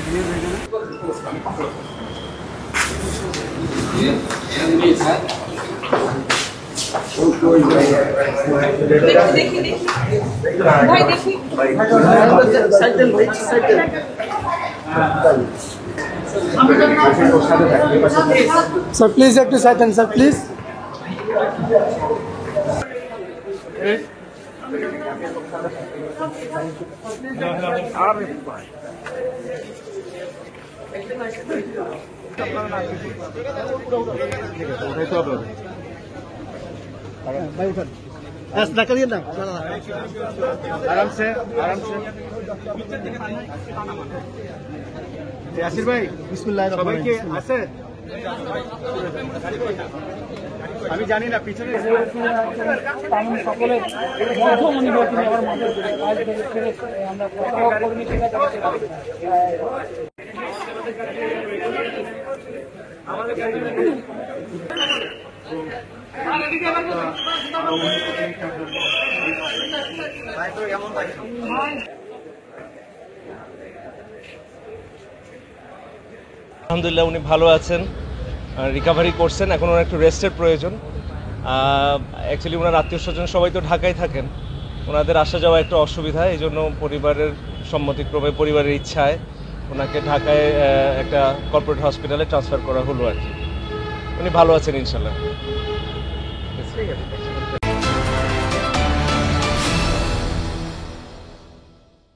Sir, please have to silence, sir, please. आराम से यासिर भाई बिस्मिल्लाह সবাইকে আছে আমি জানি না পিছনে সকলের মধ্যমণি হয়ে তিনি আমার মধ্যে কাজ করে আমরা কর্মী থেকে আলহামদুলিল্লাহ উনি ভালো আছেন, রিকভারি করছেন, এখন ওনার একটু রেস্টের প্রয়োজন। অ্যাকচুয়ালি ওনার আত্মীয় স্বজন সবাই তো ঢাকায় থাকেন, ওনাদের আসা যাওয়া একটু অসুবিধা, এই জন্য পরিবারের সম্মতিক্রমে পরিবারের ইচ্ছায় ওনাকে ঢাকায় একটা কর্পোরেট হসপিটালে ট্রান্সফার করা হলো আর কি। উনি ভালো আছেন ইনশাল্লাহ।